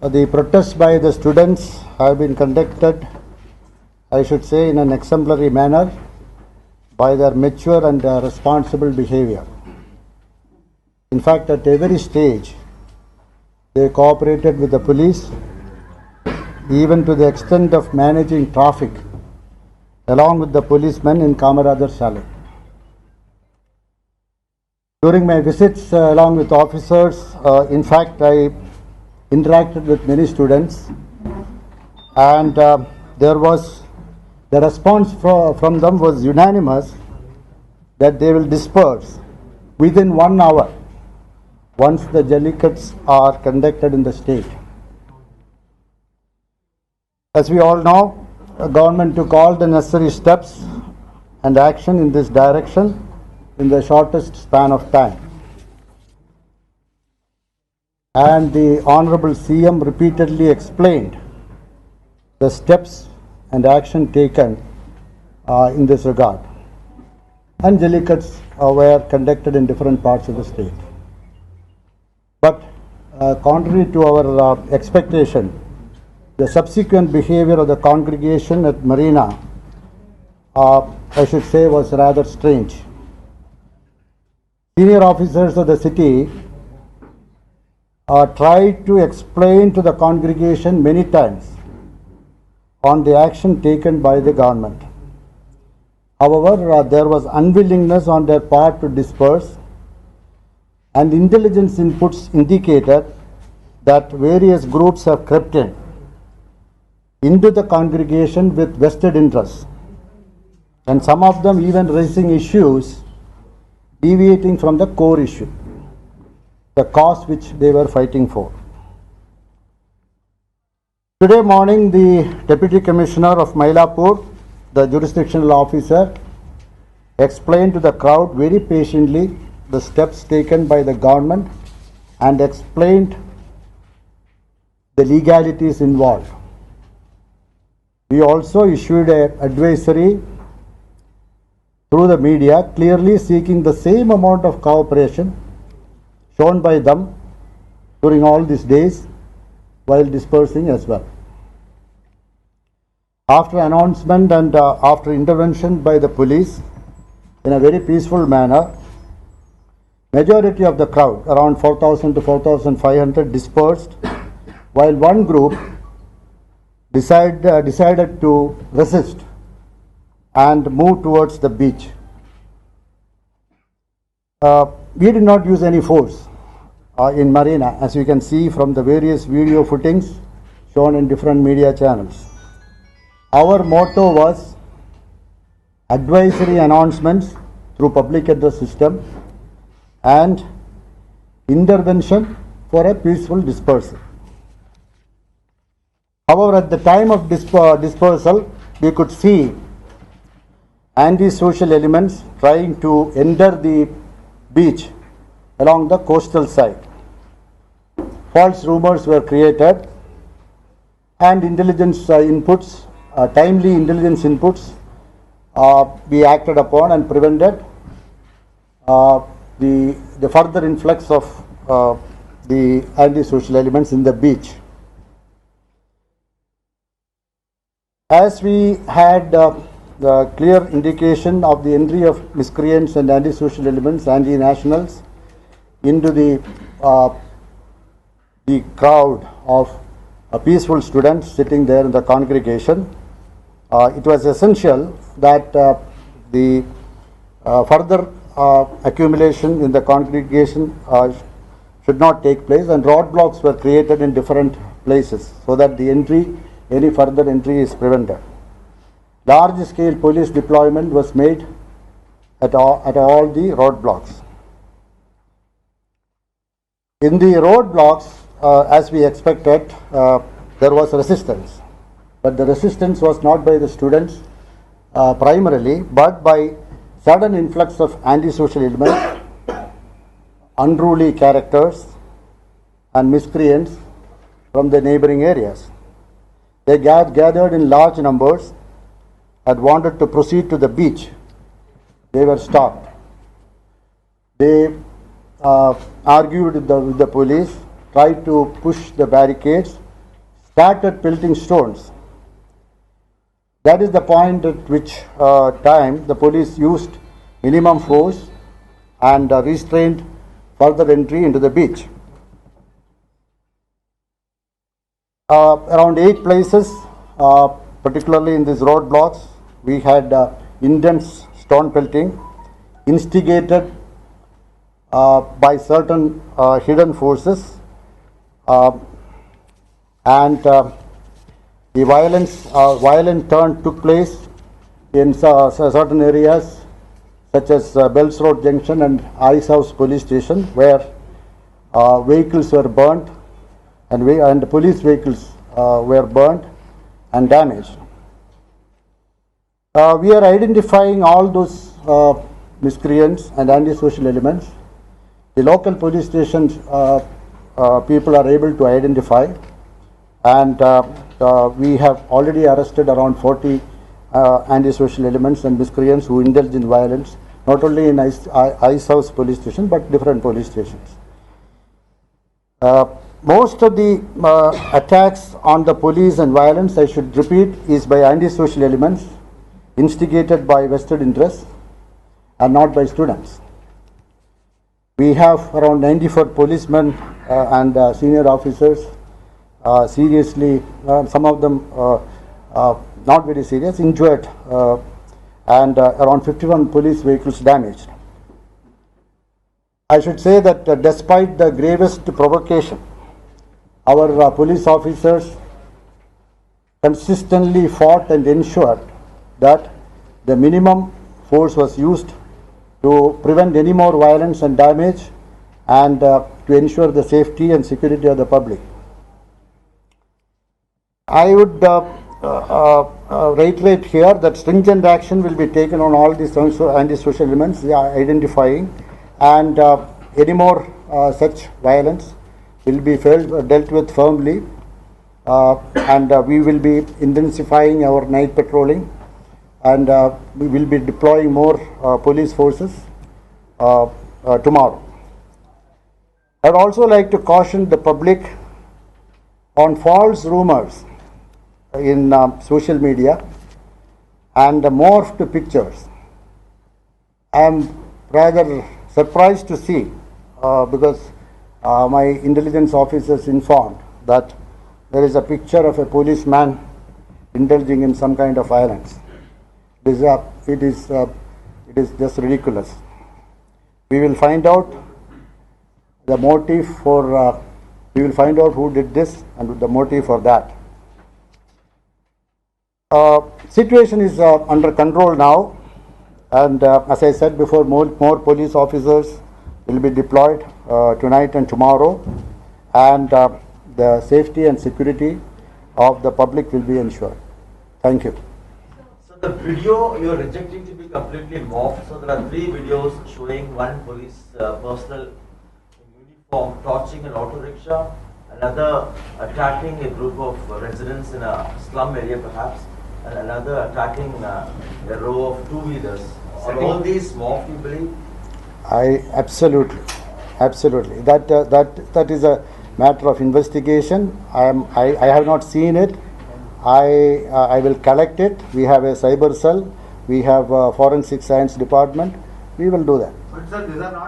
The protests by the students have been conducted, I should say, in an exemplary manner by their mature and responsible behavior. In fact, at every stage, they cooperated with the police, even to the extent of managing traffic along with the policemen in Kamarajar Chalet. During my visits along with officers, in fact, I interacted with many students, and the response from them was unanimous that they will disperse within 1 hour once the Jallikattus are conducted in the state. As we all know, the government took all the necessary steps and action in this direction in the shortest span of time. And the Honorable CM repeatedly explained the steps and action taken in this regard. And Jallikattus were conducted in different parts of the state. But contrary to our expectation, the subsequent behavior of the congregation at Marina, I should say, was rather strange. Senior officers of the city tried to explain to the congregation many times on the action taken by the government. However, there was unwillingness on their part to disperse, and intelligence inputs indicated that various groups have crept into the congregation with vested interests, and some of them even raising issues deviating from the core issue, the cause which they were fighting for. Today morning, the Deputy Commissioner of Mylapore, the jurisdictional officer, explained to the crowd very patiently the steps taken by the government and explained the legalities involved. We also issued an advisory through the media, clearly seeking the same amount of cooperation shown by them during all these days while dispersing as well. After announcement and after intervention by the police in a very peaceful manner, majority of the crowd, around 4,000 to 4,500, dispersed, while one group decided to resist and move towards the beach. We did not use any force in Marina, as you can see from the various video footings shown in different media channels. Our motto was advisory announcements through public address system and intervention for a peaceful dispersal. However, at the time of dispersal, we could see anti-social elements trying to enter the beach along the coastal side. False rumors were created, and intelligence inputs, timely intelligence inputs, we acted upon and prevented the further influx of the anti-social elements in the beach. As we had the clear indication of the entry of miscreants and anti-social elements, anti-nationals, into the crowd of peaceful students sitting there in the congregation, it was essential that the further accumulation in the congregation should not take place, and roadblocks were created in different places so that any further entry is prevented. Large scale police deployment was made at all the roadblocks. In the roadblocks, as we expected, there was resistance, but the resistance was not by the students primarily, but by sudden influx of antisocial elements, unruly characters and miscreants from the neighboring areas. They gathered in large numbers and wanted to proceed to the beach. They were stopped. They argued with the police, tried to push the barricades, started pelting stones. That is the point at which time the police used minimum force and restrained further entry into the beach. Around 8 places, particularly in these roadblocks, we had intense stone pelting instigated by certain hidden forces, and the violent turn took place in certain areas such as Bells Road Junction and Ice House Police Station, where vehicles were burnt and police vehicles were burnt and damaged. We are identifying all those miscreants and antisocial elements. The local police stations people are able to identify, and we have already arrested around 40 antisocial elements and miscreants who indulge in violence, not only in Ice House Police Station but different police stations. Most of the attacks on the police and violence, I should repeat, is by antisocial elements instigated by vested interests and not by students. We have around 94 policemen and senior officers seriously, some of them not very serious, injured, and around 51 police vehicles damaged. I should say that despite the gravest provocation, our police officers consistently fought and ensured that the minimum force was used to prevent any more violence and damage, and to ensure the safety and security of the public. I would reiterate here that stringent action will be taken on all these antisocial elements identifying, and any more such violence will be dealt with firmly, and we will be intensifying our night patrolling, and we will be deploying more police forces tomorrow. I would also like to caution the public on false rumors in social media and morphed pictures. I am rather surprised to see, because my intelligence officers informed that there is a picture of a policeman indulging in some kind of violence. It is just ridiculous. We will find out the motive for, we will find out who did this and the motive for that. Situation is under control now, and as I said before, more police officers will be deployed tonight and tomorrow, and the safety and security of the public will be ensured. Thank you. So the video you are rejecting to be completely morphed. So there are 3 videos showing one police personnel in uniform torching an auto rickshaw, another attacking a group of residents in a slum area perhaps, and another attacking a row of 2-wheelers. Are all these morphed, you believe? Absolutely. That is a matter of investigation. I have not seen it. I will collect it. We have a cyber cell. We have a forensic science department. We will do that. But sir, these are not